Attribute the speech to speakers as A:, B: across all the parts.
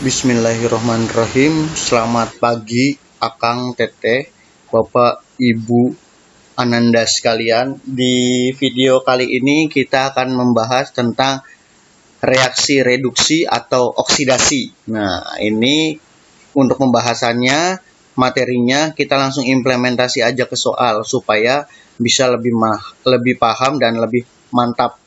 A: Bismillahirrahmanirrahim. Selamat pagi Akang, Teteh, Bapak, Ibu, Ananda sekalian. Di video kali ini kita akan membahas tentang reaksi reduksi atau oksidasi. Nah, ini untuk pembahasannya, materinya kita langsung implementasi aja ke soal supaya bisa lebih paham dan lebih mantap.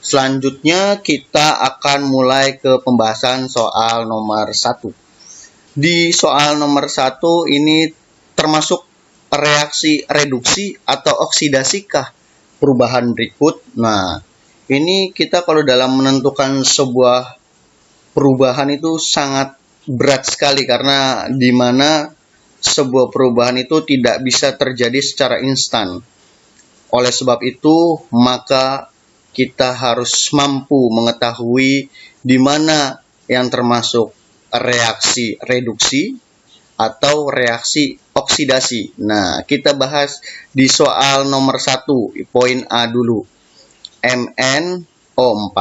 A: Selanjutnya kita akan mulai ke pembahasan soal nomor 1. Di soal nomor 1 ini termasuk reaksi reduksi atau oksidasikah perubahan berikut. Nah, ini kita kalau dalam menentukan sebuah perubahan itu sangat berat sekali karena di mana sebuah perubahan itu tidak bisa terjadi secara instan. Oleh sebab itu, maka kita harus mampu mengetahui di mana yang termasuk reaksi reduksi atau reaksi oksidasi. Nah, kita bahas di soal nomor 1, poin A dulu. MnO4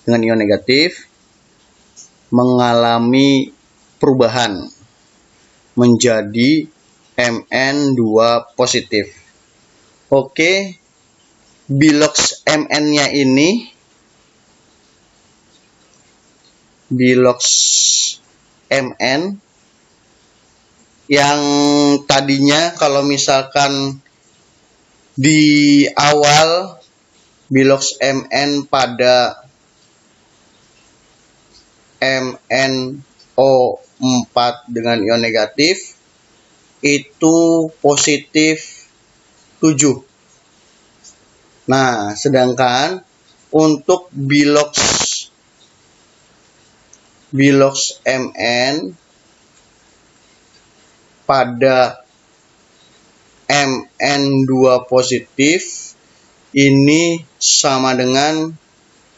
A: dengan ion negatif mengalami perubahan menjadi Mn2 positif. Oke. Bilox Mn-nya ini, bilox Mn yang tadinya kalau misalkan di awal bilox Mn pada MnO4 dengan ion negatif itu positif 7. Nah, sedangkan untuk bilox Mn pada Mn2 positif ini sama dengan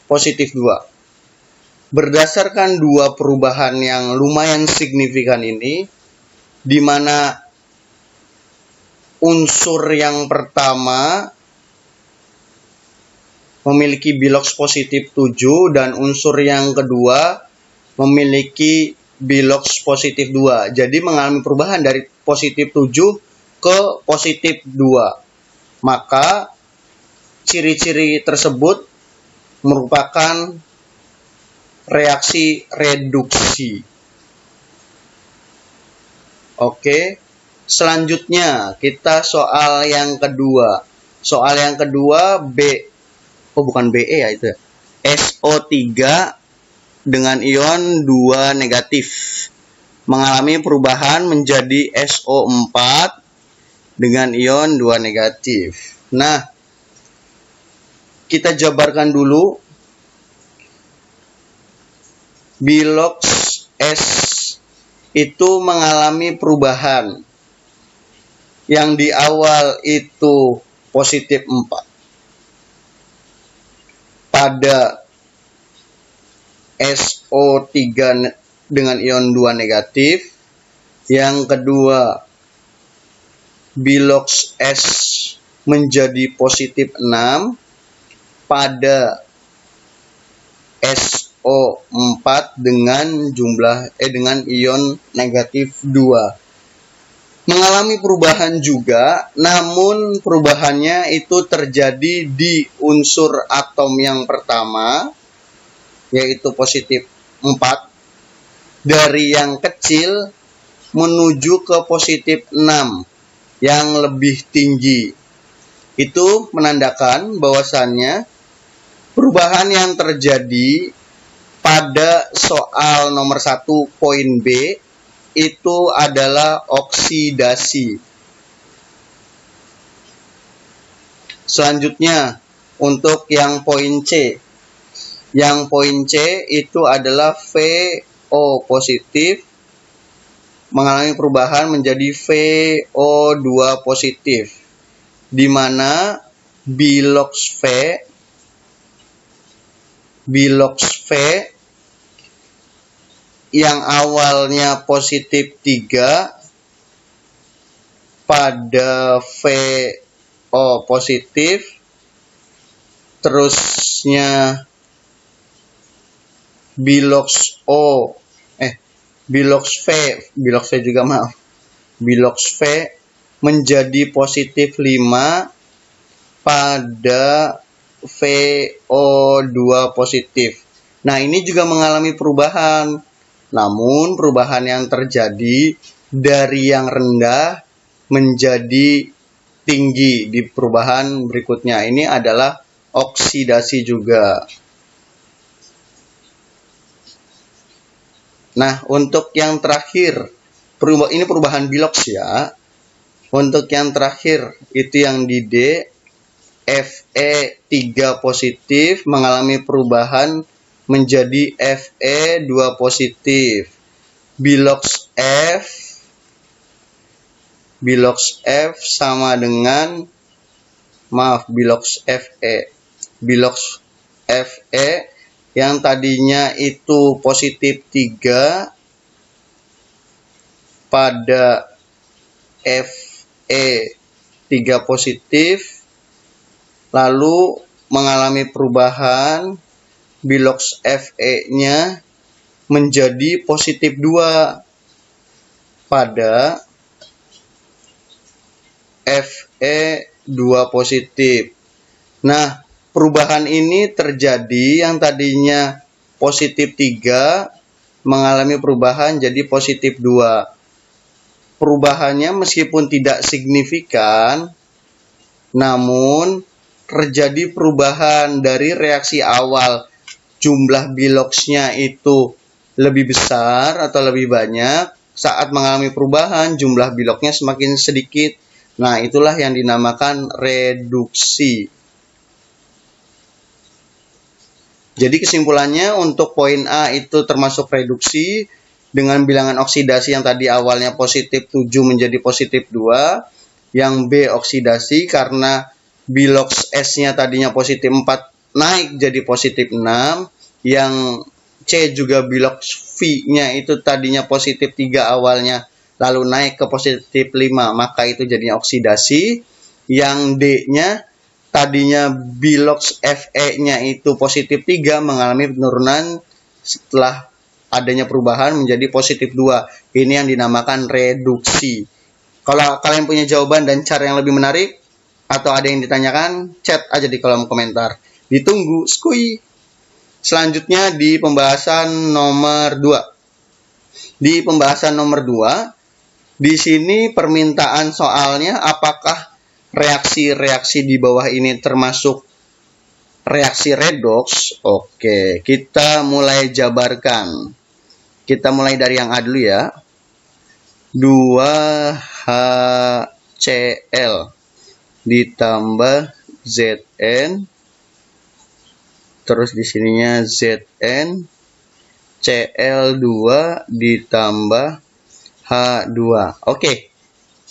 A: positif 2. Berdasarkan dua perubahan yang lumayan signifikan ini, di mana unsur yang pertama memiliki bilox positif 7 dan unsur yang kedua memiliki bilox positif 2. Jadi mengalami perubahan dari positif 7 ke positif 2. Maka ciri-ciri tersebut merupakan reaksi reduksi. Oke, selanjutnya kita soal yang kedua. Soal yang kedua bukan Be ya itu. SO3 dengan ion 2 negatif mengalami perubahan menjadi SO4 dengan ion 2 negatif. Nah, kita jabarkan dulu. Bilox S itu mengalami perubahan yang di awal itu positif 4 pada SO3 dengan ion 2 negatif. Yang kedua, bilox S menjadi positif 6 pada SO4 dengan dengan ion negatif 2. Mengalami perubahan juga, namun perubahannya itu terjadi di unsur atom yang pertama, yaitu positif 4, dari yang kecil menuju ke positif 6 yang lebih tinggi. Itu menandakan bahwasannya perubahan yang terjadi pada soal nomor 1 poin B itu adalah oksidasi. Selanjutnya untuk yang poin C. Yang poin C itu adalah VO positif mengalami perubahan menjadi VO2 positif, di mana bilox V yang awalnya positif 3 pada VO positif, terusnya bilox O, bilox V juga maaf. Bilox V menjadi positif 5 pada VO2 positif. Nah, ini juga mengalami perubahan. Namun, perubahan yang terjadi dari yang rendah menjadi tinggi di perubahan berikutnya. Ini adalah oksidasi juga. Nah, untuk yang terakhir, ini perubahan bilox ya. Untuk yang terakhir, itu yang di D, Fe3 positif mengalami perubahan menjadi Fe2 positif. Bilox F sama dengan bilox Fe yang tadinya itu positif 3 pada Fe3 positif, lalu mengalami perubahan bilox Fe-nya menjadi positif 2 pada Fe2 positif. Nah, perubahan ini terjadi yang tadinya positif 3 mengalami perubahan jadi positif 2. Perubahannya meskipun tidak signifikan, namun terjadi perubahan dari reaksi awal. Jumlah biloxnya itu lebih besar atau lebih banyak. Saat mengalami perubahan, jumlah biloxnya semakin sedikit. Nah, itulah yang dinamakan reduksi. Jadi kesimpulannya untuk poin A itu termasuk reduksi dengan bilangan oksidasi yang tadi awalnya positif 7 menjadi positif 2. Yang B oksidasi karena bilox S-nya tadinya positif 4 naik jadi positif 6. Yang C juga bilox V-nya itu tadinya positif 3 awalnya lalu naik ke positif 5, maka itu jadinya oksidasi. Yang D-nya tadinya bilox Fe-nya itu positif 3 mengalami penurunan setelah adanya perubahan menjadi positif 2. Ini yang dinamakan reduksi. Kalau kalian punya jawaban dan cara yang lebih menarik atau ada yang ditanyakan, chat aja di kolom komentar. Ditunggu, skuy. Selanjutnya di pembahasan nomor 2. Di pembahasan nomor 2, di sini permintaan soalnya apakah reaksi-reaksi di bawah ini termasuk reaksi redoks. Oke, kita mulai jabarkan. Kita mulai dari yang A dulu ya. 2HCl ditambah Zn. Terus di sininya Zn, Cl2 ditambah H2. Oke.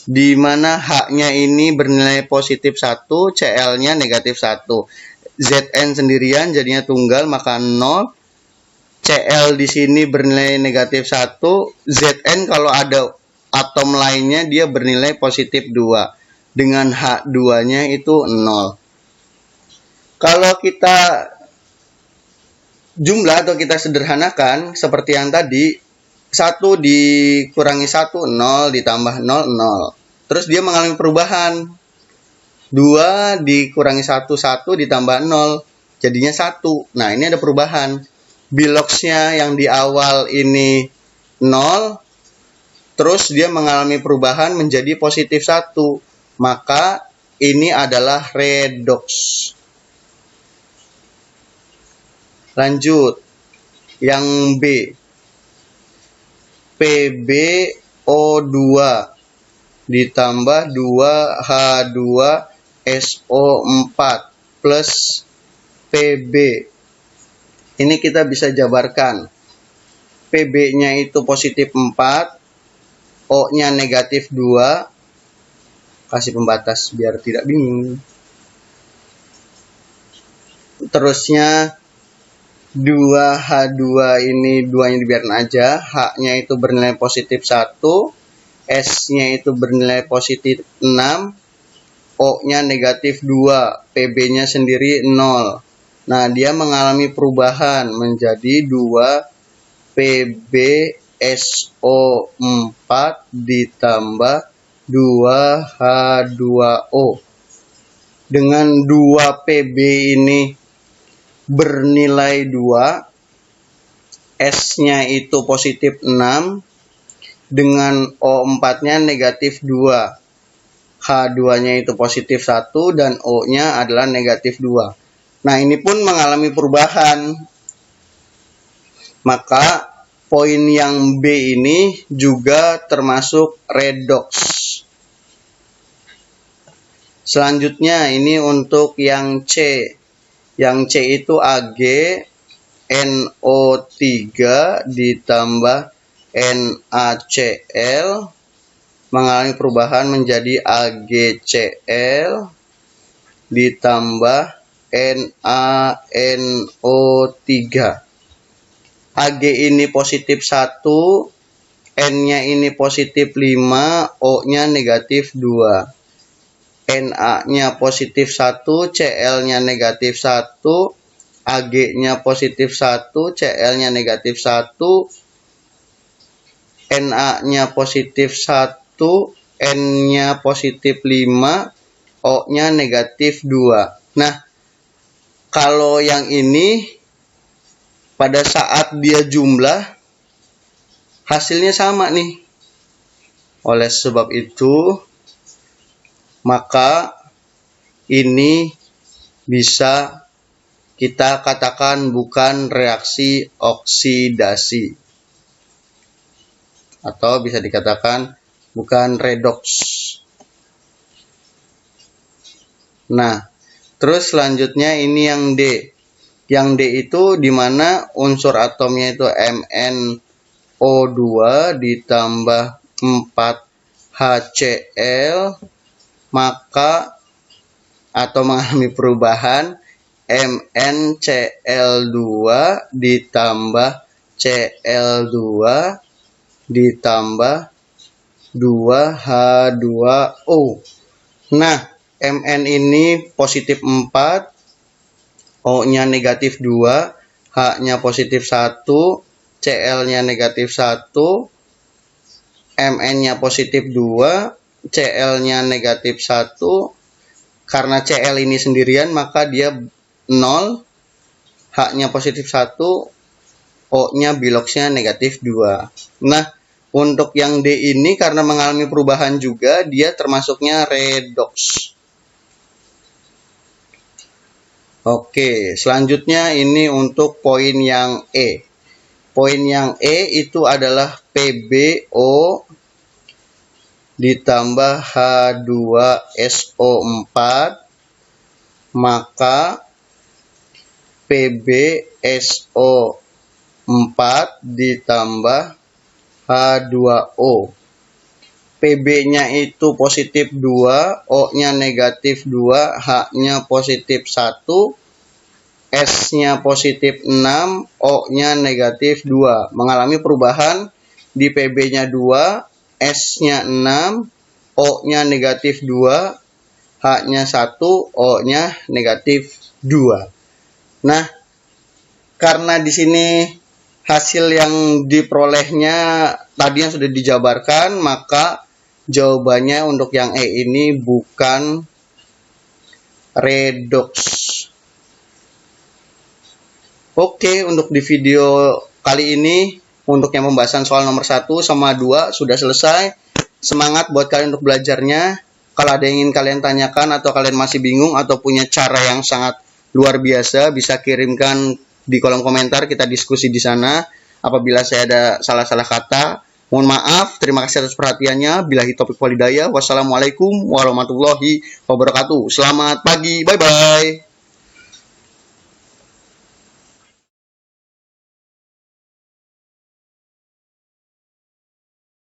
A: Di mana H-nya ini bernilai positif 1, Cl-nya negatif 1. Zn sendirian jadinya tunggal maka 0. Cl di sini bernilai negatif 1. Zn kalau ada atom lainnya dia bernilai positif 2. Dengan H2-nya itu 0. Kalau kita jumlah atau kita sederhanakan seperti yang tadi, 1 dikurangi 1, 0 ditambah 0, 0. Terus dia mengalami perubahan. 2 dikurangi 1, 1 ditambah 0. Jadinya 1. Nah, ini ada perubahan. Biloxnya yang di awal ini 0. Terus dia mengalami perubahan menjadi positif 1. Maka ini adalah redoks. Lanjut. Yang B. PbO2 ditambah 2H2SO4 plus Pb. Ini kita bisa jabarkan. Pb-nya itu positif 4, O-nya negatif 2. Kasih pembatas biar tidak bingung. Terusnya 2H2 ini 2-nya dibiarkan aja. H-nya itu bernilai positif 1. S-nya itu bernilai positif 6. O-nya negatif 2. Pb-nya sendiri 0. Nah, dia mengalami perubahan menjadi 2PbSO4 ditambah 2H2O. Dengan 2Pb ini bernilai 2, S-nya itu positif 6, dengan O4-nya negatif 2. H2-nya itu positif 1 dan O-nya adalah negatif 2. Nah, ini pun mengalami perubahan. Maka poin yang B ini juga termasuk redox. Selanjutnya ini untuk yang C. Yang C itu Ag NO3 ditambah NaCl mengalami perubahan menjadi AgCl ditambah NaNO3. Ag ini positif 1, N-nya ini positif 5, O-nya negatif 2. Na-nya positif 1, Cl-nya negatif 1, Ag-nya positif 1, Cl-nya negatif 1, Na-nya positif 1, N-nya positif 5, O-nya negatif 2. Nah, kalau yang ini pada saat dia jumlah hasilnya sama nih. Oleh sebab itu, maka ini bisa kita katakan bukan reaksi oksidasi. Atau bisa dikatakan bukan redox. Nah, terus selanjutnya ini yang D. Yang D itu dimana unsur atomnya itu MnO2 ditambah 4HCl, maka atau mengalami perubahan MnCl2 ditambah Cl2 ditambah 2H2O. Nah, Mn ini positif 4, O-nya negatif 2, H-nya positif 1, Cl-nya negatif 1, Mn-nya positif 2, Cl-nya negatif 1. Karena Cl ini sendirian maka dia 0, H-nya positif 1, O-nya biloxnya negatif 2. Nah, untuk yang D ini karena mengalami perubahan juga, dia termasuknya redox. Oke, selanjutnya ini untuk poin yang E. Poin yang E itu adalah PbO ditambah H2SO4, maka PbSO4 ditambah H2O. Pb-nya itu positif 2, O-nya negatif 2, H-nya positif 1, S-nya positif 6, O-nya negatif 2. Mengalami perubahan di Pb-nya 2, S-nya 6, O-nya negatif 2, H-nya 1, O-nya negatif 2. Nah, karena di sini hasil yang diperolehnya tadi yang sudah dijabarkan, maka jawabannya untuk yang E ini bukan redox. Oke, untuk di video kali ini, untuk yang pembahasan soal nomor 1 sama 2 sudah selesai. Semangat buat kalian untuk belajarnya. Kalau ada yang ingin kalian tanyakan atau kalian masih bingung atau punya cara yang sangat luar biasa, bisa kirimkan di kolom komentar, kita diskusi di sana. Apabila saya ada salah-salah kata, mohon maaf. Terima kasih atas perhatiannya. Billahi taufiq wal hidayah. Wassalamualaikum warahmatullahi wabarakatuh. Selamat pagi. Bye-bye.